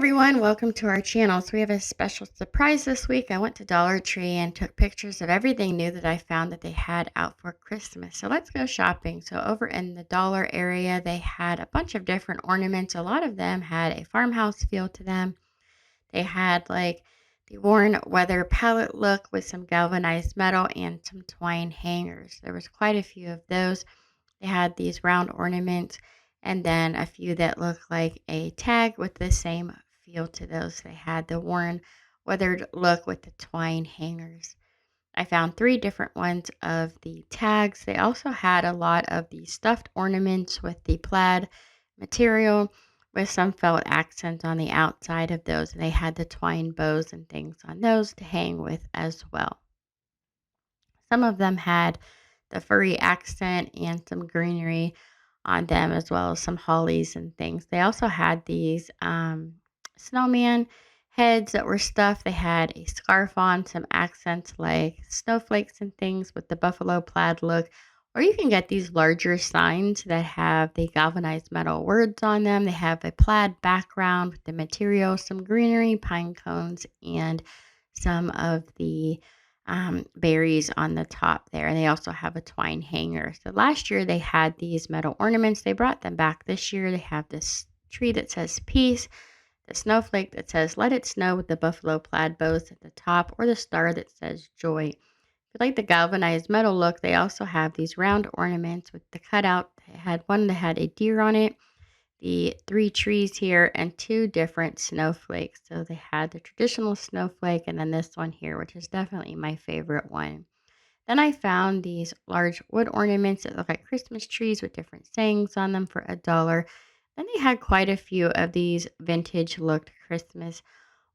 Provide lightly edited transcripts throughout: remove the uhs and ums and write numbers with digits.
Everyone, welcome to our channel. So we have a special surprise this week. I went to Dollar Tree and took pictures of everything new that I found that they had out for Christmas. So let's go shopping. So over in the dollar area, they had a bunch of different ornaments. A lot of them had a farmhouse feel to them. They had like the worn weather palette look with some galvanized metal and some twine hangers. There was quite a few of those. They had these round ornaments and then a few that looked like a tag with the same feel to those. They had the worn, weathered look with the twine hangers. I found three different ones of the tags. They also had a lot of the stuffed ornaments with the plaid material with some felt accents on the outside of those. And they had the twine bows and things on those to hang with as well. Some of them had the furry accent and some greenery on them, as well as some hollies and things. They also had these snowman heads that were stuffed. They had a scarf on, some accents like snowflakes and things with the buffalo plaid look. Or you can get these larger signs that have the galvanized metal words on them. They have a plaid background with the material, some greenery, pine cones, and some of the berries on the top there. And they also have a twine hanger. So last year they had these metal ornaments. They brought them back this year. They have this tree that says peace, the snowflake that says let it snow with the buffalo plaid bows at the top, or the star that says joy. If you like the galvanized metal look, they also have these round ornaments with the cutout. They had one that had a deer on it, the three trees here, and two different snowflakes. So they had the traditional snowflake and then this one here, which is definitely my favorite one. Then I found these large wood ornaments that look like Christmas trees with different sayings on them for $1. Then they had quite a few of these vintage looked Christmas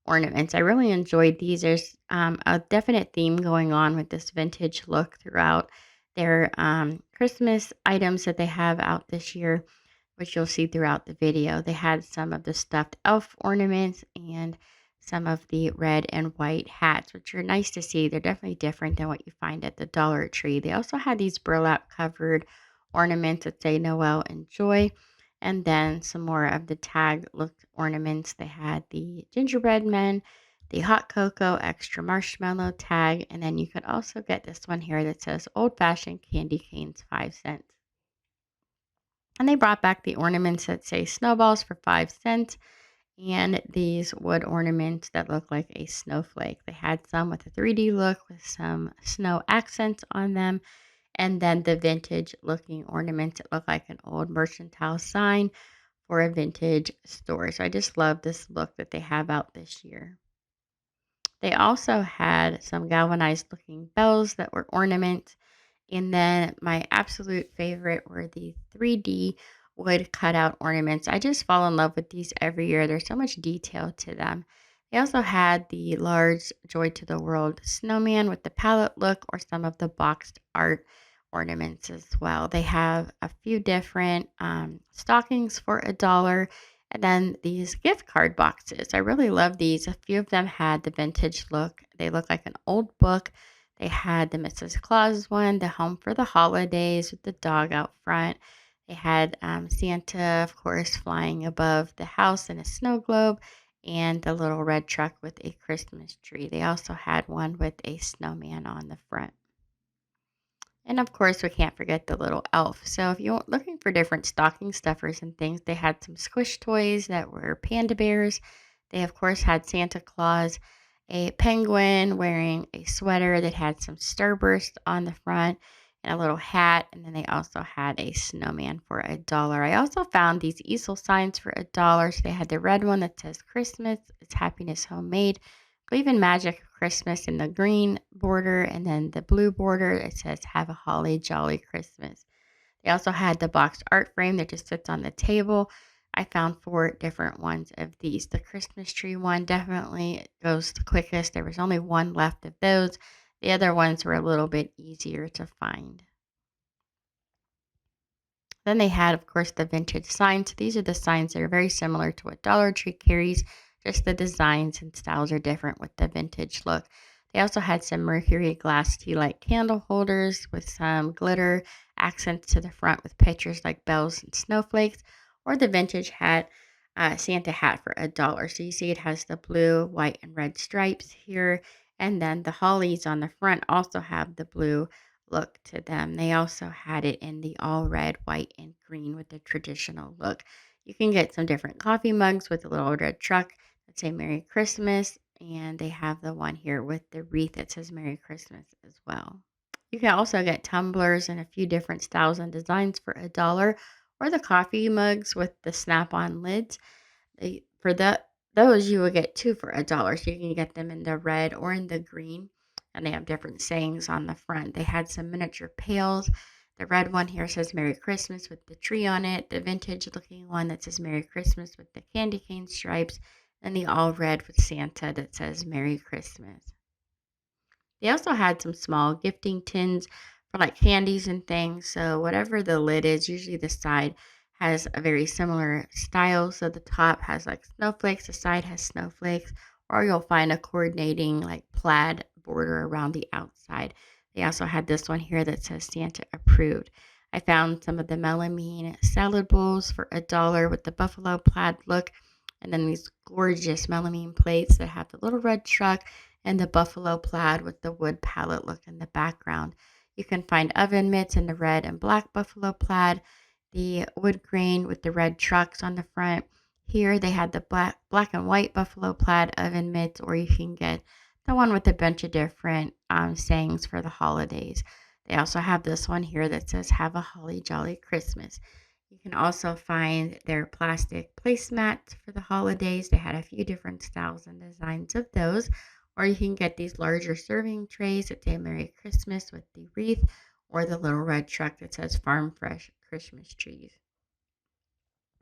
ornaments. I really enjoyed these. There's a definite theme going on with this vintage look throughout their Christmas items that they have out this year, which you'll see throughout the video. They had some of the stuffed elf ornaments and some of the red and white hats, which are nice to see. They're definitely different than what you find at the Dollar Tree. They also had these burlap covered ornaments that say Noel and Joy, and then some more of the tag looked ornaments. They had the gingerbread men, the hot cocoa extra marshmallow tag, and then you could also get this one here that says old fashioned candy canes 5 cents. And they brought back the ornaments that say snowballs for 5 cents and these wood ornaments that look like a snowflake. They had some with a 3D look with some snow accents on them, and then the vintage looking ornaments that look like an old mercantile sign for a vintage store. So I just love this look that they have out this year. They also had some galvanized looking bells that were ornaments. And then my absolute favorite were the 3D wood cutout ornaments. I just fall in love with these every year. There's so much detail to them. They also had the large Joy to the World snowman with the palette look or some of the boxed art ornaments as well. They have a few different stockings for $1 and then these gift card boxes. I really love these. A few of them had the vintage look. They look like an old book. They had the Mrs. Claus one, the Home for the Holidays with the dog out front. They had Santa, of course, flying above the house in a snow globe, and the little red truck with a Christmas tree. They also had one with a snowman on the front. And of course, we can't forget the little elf. So if you're looking for different stocking stuffers and things, they had some squish toys that were panda bears. They, of course, had Santa Claus, a penguin wearing a sweater that had some starburst on the front and a little hat. And then they also had a snowman for $1. I also found these easel signs for $1. So they had the red one that says Christmas, it's happiness homemade. Believe in magic Christmas in the green border, and then the blue border that says have a holly jolly Christmas. They also had the boxed art frame that just sits on the table. I found four different ones of these. The Christmas tree one definitely goes the quickest. There was only one left of those. The other ones were a little bit easier to find. Then they had, of course, the vintage signs. These are the signs that are very similar to what Dollar Tree carries. Just the designs and styles are different with the vintage look. They also had some mercury glass tea light candle holders with some glitter accents to the front with pictures like bells and snowflakes, or the vintage hat Santa hat for a dollar. So you see it has the blue, white, and red stripes here. And then the hollies on the front also have the blue look to them. They also had it in the all red, white, and green with the traditional look. You can get some different coffee mugs with a little red truck that say Merry Christmas. And they have the one here with the wreath that says Merry Christmas as well. You can also get tumblers in a few different styles and designs for a dollar, or the coffee mugs with the snap-on lids. For those you will get two for a dollar. So you can get them in the red or in the green, and they have different sayings on the front. They had some miniature pails. The red one here says Merry Christmas with the tree on it. The vintage looking one that says Merry Christmas with the candy cane stripes, and the all red with Santa that says Merry Christmas. They also had some small gifting tins for like candies and things. So whatever the lid is, usually the side has a very similar style. So the top has like snowflakes, the side has snowflakes, or you'll find a coordinating like plaid border around the outside. They also had this one here that says Santa approved. I found some of the melamine salad bowls for a dollar with the buffalo plaid look, and then these gorgeous melamine plates that have the little red truck and the buffalo plaid with the wood palette look in the background. You can find oven mitts in the red and black buffalo plaid, the wood grain with the red trucks on the front. Here they had the black and white buffalo plaid oven mitts, or you can get the one with a bunch of different sayings for the holidays. They also have this one here that says "Have a holly jolly Christmas." You can also find their plastic placemats for the holidays. They had a few different styles and designs of those. Or you can get these larger serving trays that say Merry Christmas with the wreath, or the little red truck that says Farm Fresh Christmas trees.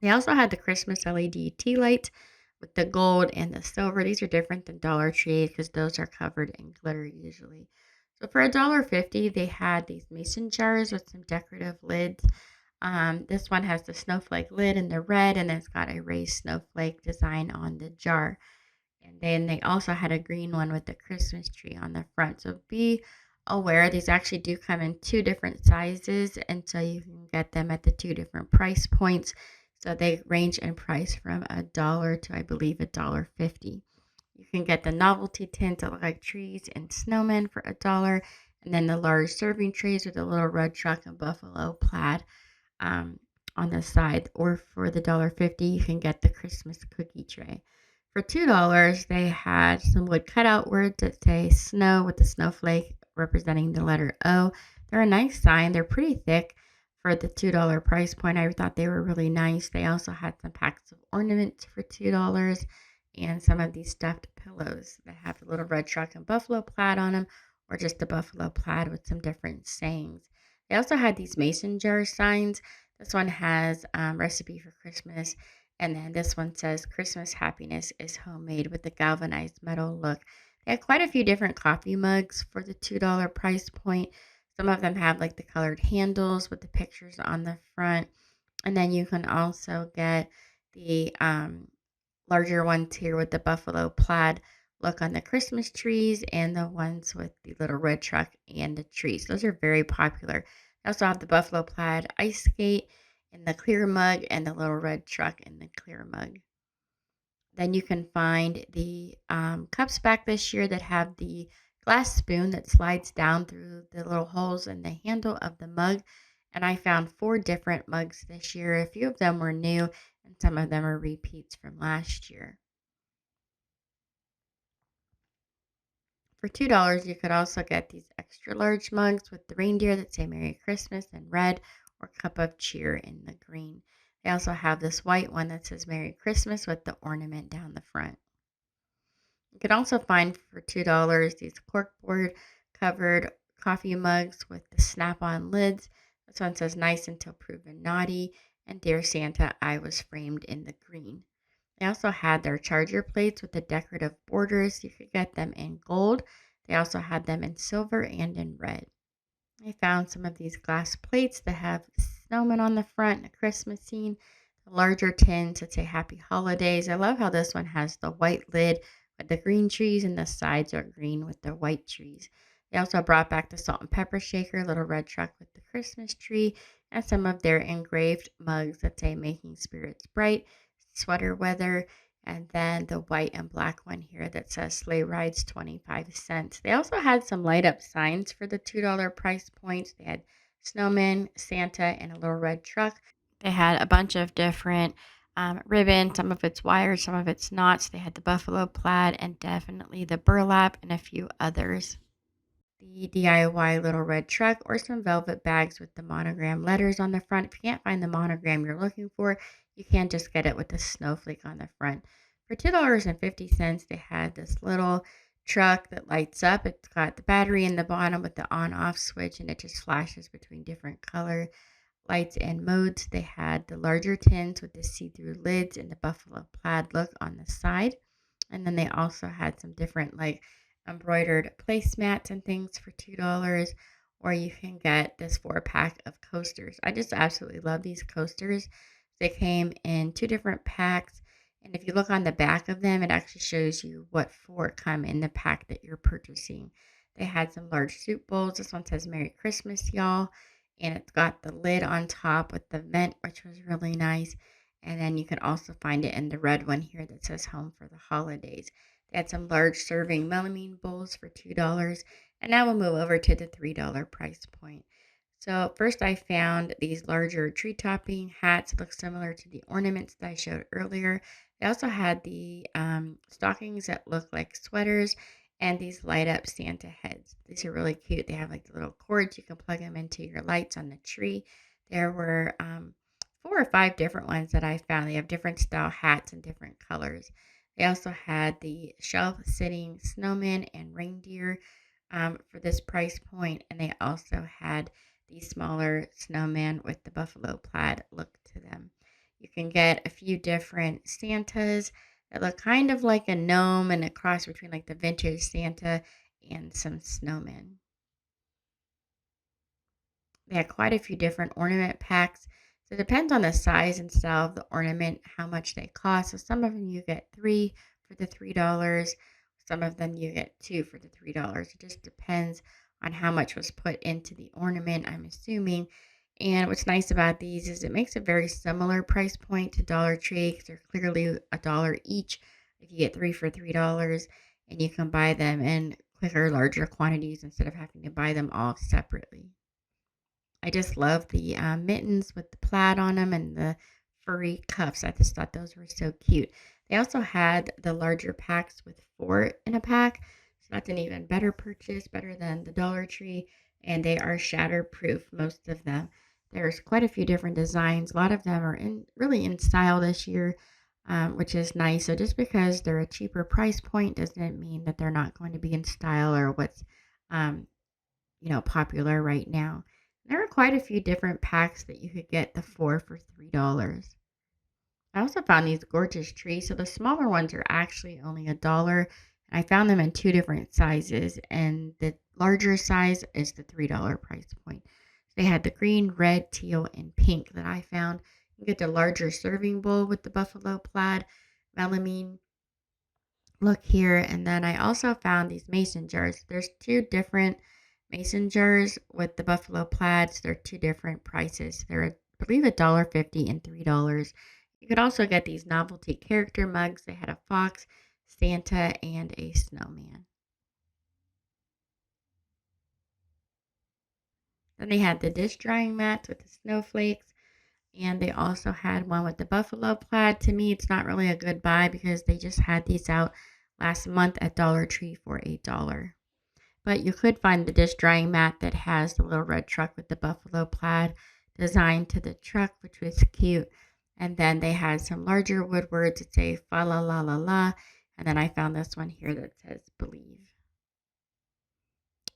They also had the Christmas LED tea lights with the gold and the silver. These are different than Dollar Tree because those are covered in glitter usually. So for $1.50, they had these mason jars with some decorative lids. This one has the snowflake lid in the red, and it's got a raised snowflake design on the jar. And then they also had a green one with the Christmas tree on the front. So be aware these actually do come in two different sizes, and so you can get them at the two different price points. So they range in price from a dollar to I believe $1.50. You can get the novelty tins that look like trees and snowmen for a dollar, and then the large serving trays with a little red truck and buffalo plaid um, on the side. Or for the $1.50, you can get the Christmas cookie tray. For $2, they had some wood cutout words that say snow with the snowflake representing the letter O. They're a nice sign. They're pretty thick for the $2 price point. I thought they were really nice. They also had some packs of ornaments for $2, and some of these stuffed pillows that have the little red truck and buffalo plaid on them, or just the buffalo plaid with some different sayings. They also had these mason jar signs. This one has recipe for Christmas, and then this one says Christmas happiness is homemade with the galvanized metal look. They had quite a few different coffee mugs for the $2 price point. Some of them have like the colored handles with the pictures on the front. And then you can also get the larger ones here with the buffalo plaid look on the Christmas trees, and the ones with the little red truck and the trees. Those are very popular. They also have the buffalo plaid ice skate in the clear mug, and the little red truck in the clear mug. Then you can find the cups back this year that have the glass spoon that slides down through the little holes in the handle of the mug. And I found four different mugs this year. A few of them were new, and some of them are repeats from last year. For $2, you could also get these extra large mugs with the reindeer that say Merry Christmas in red, or Cup of Cheer in the green. They also have this white one that says Merry Christmas with the ornament down the front. You can also find for $2 these corkboard covered coffee mugs with the snap-on lids. This one says nice until proven naughty, and Dear Santa, I was framed in the green. They also had their charger plates with the decorative borders. You could get them in gold. They also had them in silver and in red. I found some of these glass plates that have snowmen on the front and a Christmas scene. The larger tins that say Happy Holidays. I love how this one has the white lid with the green trees, and the sides are green with the white trees. They also brought back the salt and pepper shaker, little red truck with the Christmas tree, and some of their engraved mugs that say Making Spirits Bright, sweater weather, and then the white and black one here that says sleigh rides 25 cents. They also had some light up signs for the $2 price points. They had snowmen, Santa, and a little red truck. They had a bunch of different ribbon. Some of it's wired, some of it's not. So they had the buffalo plaid and definitely the burlap and a few others. The DIY little red truck or some velvet bags with the monogram letters on the front. If you can't find the monogram you're looking for, you can just get it with the snowflake on the front. For $2.50, they had this little truck that lights up. It's got the battery in the bottom with the on off switch, and it just flashes between different color lights and modes. They had the larger tins with the see through lids and the buffalo plaid look on the side. And then they also had some different like embroidered placemats and things for $2. Or you can get this 4 pack of coasters. I just absolutely love these coasters. They came in 2 different packs. And if you look on the back of them, it actually shows you what four come in the pack that you're purchasing. They had some large soup bowls. This one says Merry Christmas, y'all. And it's got the lid on top with the vent, which was really nice. And then you can also find it in the red one here that says Home for the Holidays. They had some large serving melamine bowls for $2. And now we'll move over to the $3 price point. So first I found these larger tree topping hats that look similar to the ornaments that I showed earlier. They also had the stockings that look like sweaters and these light up Santa heads. These are really cute. They have like the little cords. You can plug them into your lights on the tree. There were 4 or 5 different ones that I found. They have different style hats and different colors. They also had the shelf sitting snowmen and reindeer for this price point, and they also had the smaller snowman with the buffalo plaid look to them. You can get a few different Santas that look kind of like a gnome and a cross between like the vintage Santa and some snowmen. They had quite a few different ornament packs. So it depends on the size and style of the ornament, how much they cost. So some of them you get three for the $3. Some of them you get two for the $3. It just depends on how much was put into the ornament, I'm assuming. And what's nice about these is it makes a very similar price point to Dollar Tree because they're clearly a dollar each if you get three for $3. And you can buy them in quicker, larger quantities instead of having to buy them all separately. I just love the mittens with the plaid on them and the furry cuffs. I just thought those were so cute. They also had the larger packs with four in a pack. So that's an even better purchase, better than the Dollar Tree. And they are shatterproof, most of them. There's quite a few different designs. A lot of them are in really in style this year, which is nice. So just because they're a cheaper price point doesn't mean that they're not going to be in style or what's um, popular right now. There are quite a few different packs that you could get the four for $3. I also found these gorgeous trees. So the smaller ones are actually only $1. And I found them in 2 different sizes, and the larger size is the $3 price point. So they had the green, red, teal, and pink that I found. You get the larger serving bowl with the buffalo plaid, melamine look here. And then I also found these mason jars. There's 2 different mason jars with the buffalo plaids. They're 2 different prices. They're, I believe, $1.50 and $3. You could also get these novelty character mugs. They had a fox, Santa, and a snowman. Then they had the dish drying mats with the snowflakes. And they also had one with the buffalo plaid. To me, it's not really a good buy because they just had these out last month at Dollar Tree for $1. But you could find the dish drying mat that has the little red truck with the buffalo plaid designed to the truck, which was cute. And then they had some larger wood words that say fa la la la la. And then I found this one here that says believe.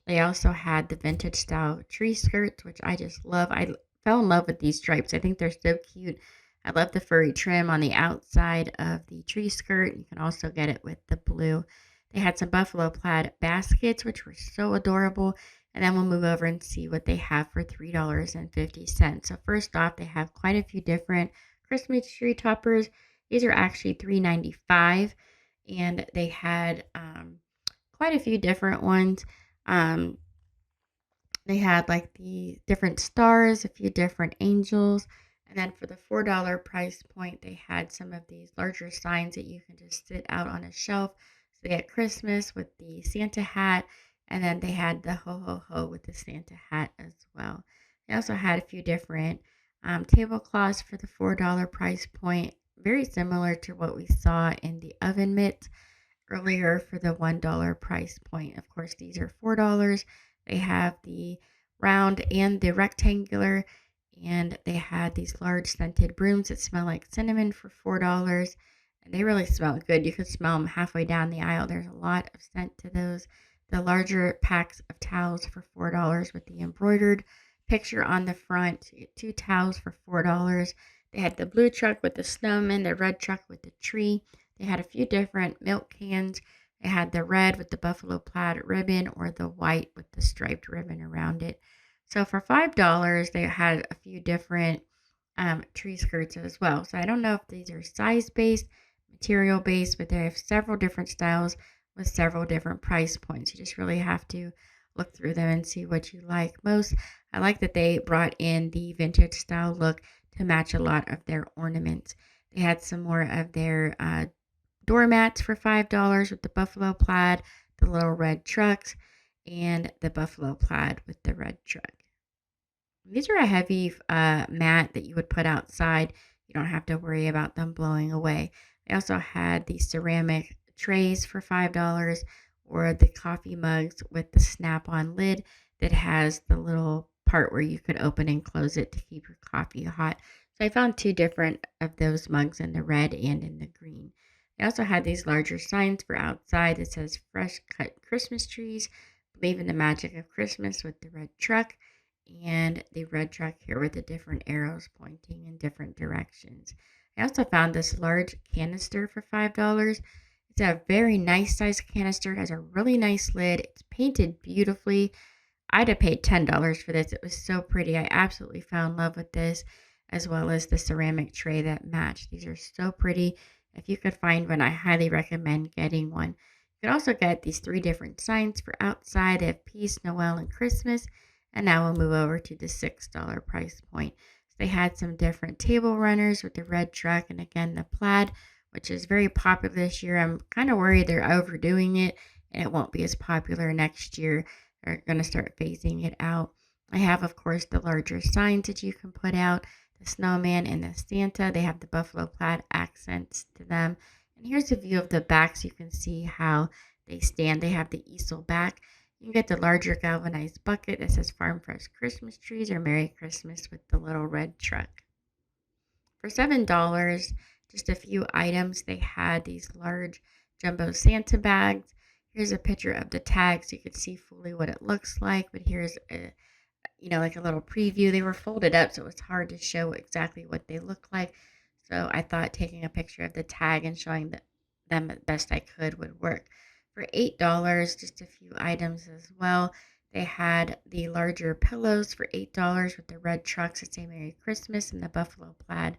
They also had the vintage style tree skirts, which I just love. I fell in love with these stripes. I think they're so cute. I love the furry trim on the outside of the tree skirt. You can also get it with the blue. They had some buffalo plaid baskets, which were so adorable. And then we'll move over and see what they have for $3.50. So first off, they have quite a few different Christmas tree toppers. These are actually $3.95, and they had quite a few different ones. Um, they had like the different stars, a few different angels, And then for the $4 price point, they had some of these larger signs that you can just sit out on a shelf. So they had Christmas with the Santa hat, and then they had the ho ho ho with the Santa hat as well. They also had a few different tablecloths for the $4 price point, very similar to what we saw in the oven mitts earlier for the $1 price point. Of course, these are $4. They have the round and the rectangular, and they had these large scented brooms that smell like cinnamon for $4. And they really smell good. You could smell them halfway down the aisle. There's a lot of scent to those. The larger packs of towels for $4 with the embroidered picture on the front. You get two towels for $4. They had the blue truck with the snowman, the red truck with the tree. They had a few different milk cans. They had the red with the buffalo plaid ribbon or the white with the striped ribbon around it. So for $5, they had a few different tree skirts as well. So I don't know if these are size based, material based, but they have several different styles with several different price points. You just really have to look through them and see what you like most. I like that they brought in the vintage style look to match a lot of their ornaments. They had some more of their doormats for $5 with the buffalo plaid, the little red trucks, and the buffalo plaid with the red truck. These are a heavy mat that you would put outside. You don't have to worry about them blowing away. They also had the ceramic trays for $5 or the coffee mugs with the snap-on lid that has the little part where you could open and close it to keep your coffee hot. So I found two different of those mugs in the red and in the green. They also had these larger signs for outside that says fresh cut Christmas trees, believe in the magic of Christmas with the red truck and the red truck here with the different arrows pointing in different directions. I also found this large canister for $5. It's a very nice size canister. It has a really nice lid. It's painted beautifully. I'd have paid $10 for this. It was so pretty. I absolutely fell in love with this, as well as the ceramic tray that matched. These are so pretty. If you could find one, I highly recommend getting one. You could also get these three different signs for outside. They have peace, Noel, and Christmas. And now we'll move over to the $6 price point. So they had some different table runners with the red truck and again the plaid, which is very popular this year. I'm kind of worried they're overdoing it and it won't be as popular next year. They're going to start phasing it out. I have, of course, the larger signs that you can put out, the snowman and the Santa. They have the buffalo plaid accents to them. And here's a view of the back so you can see how they stand. They have the easel back. You can get the larger galvanized bucket that says Farm Fresh Christmas Trees or Merry Christmas with the little red truck. For $7, just a few items, they had these large jumbo Santa bags. Here's a picture of the tag so you can see fully what it looks like, but here's a like a little preview. They were folded up, so it was hard to show exactly what they look like. So I thought taking a picture of the tag and showing them the best I could would work. For $8, just a few items as well. They had the larger pillows for $8 with the red trucks that say Merry Christmas and the buffalo plaid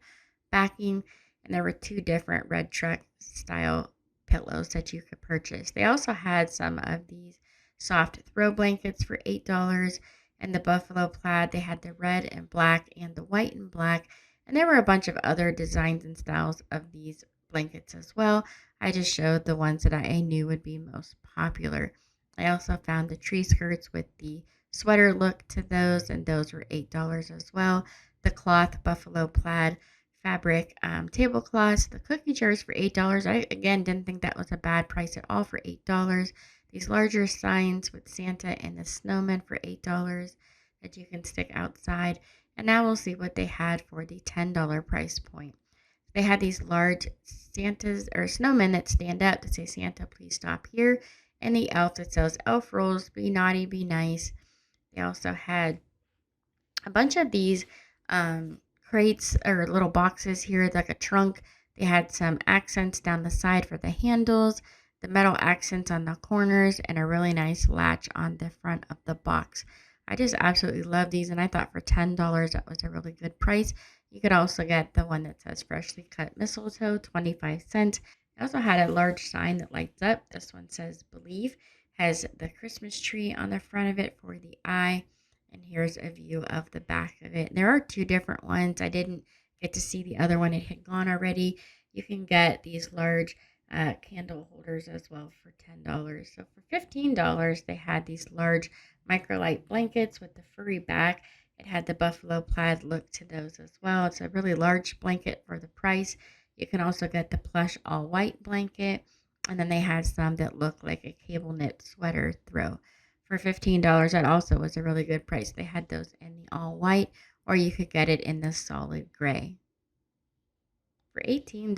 backing. And there were two different red truck style pillows that you could purchase. They also had some of these soft throw blankets for $8 and the buffalo plaid. They had the red and black and the white and black. And there were a bunch of other designs and styles of these blankets as well. I just showed the ones that I knew would be most popular. I also found the tree skirts with the sweater look to those, and those were $8 as well. The cloth buffalo plaid fabric tablecloths, the cookie jars for $8. I again didn't think that was a bad price at all for $8. These larger signs with Santa and the snowman for $8 that you can stick outside. And now we'll see what they had for the $10 price point. They had these large Santas or snowmen that stand up that say, Santa, please stop here. And the elf that says, Elf rules, be naughty, be nice. They also had a bunch of these crates or little boxes here, like a trunk. They had some accents down the side for the handles, the metal accents on the corners, and a really nice latch on the front of the box. I just absolutely love these, and I thought for $10 that was a really good price. You could also get the one that says freshly cut mistletoe, 25 cents. It also had a large sign that lights up. This one says believe, has the Christmas tree on the front of it for the eye. And here's a view of the back of it. There are two different ones. I didn't get to see the other one. It had gone already. You can get these large candle holders as well for $10. So for $15, they had these large microlight blankets with the furry back. It had the buffalo plaid look to those as well. It's a really large blanket for the price. You can also get the plush all white blanket. And then they had some that look like a cable knit sweater throw. For $15, that also was a really good price. They had those in the all white, or you could get it in the solid gray. For $18,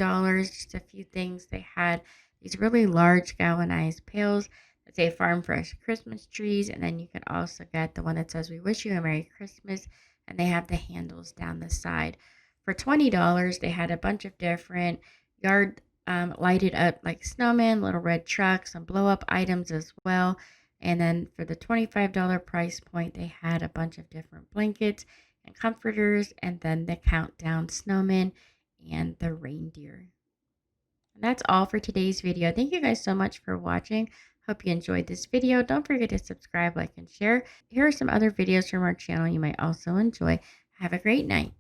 just a few things. They had these really large galvanized pails that say Farm Fresh Christmas trees. And then you can also get the one that says We Wish You a Merry Christmas. And they have the handles down the side. For $20, they had a bunch of different yard lighted up like snowmen, little red trucks, and blow up items as well. And then for the $25 price point, they had a bunch of different blankets and comforters, and then the countdown snowmen and the reindeer. And that's all for today's video. Thank you guys so much for watching. Hope you enjoyed this video. Don't forget to subscribe, like, and share. Here are some other videos from our channel you might also enjoy. Have a great night.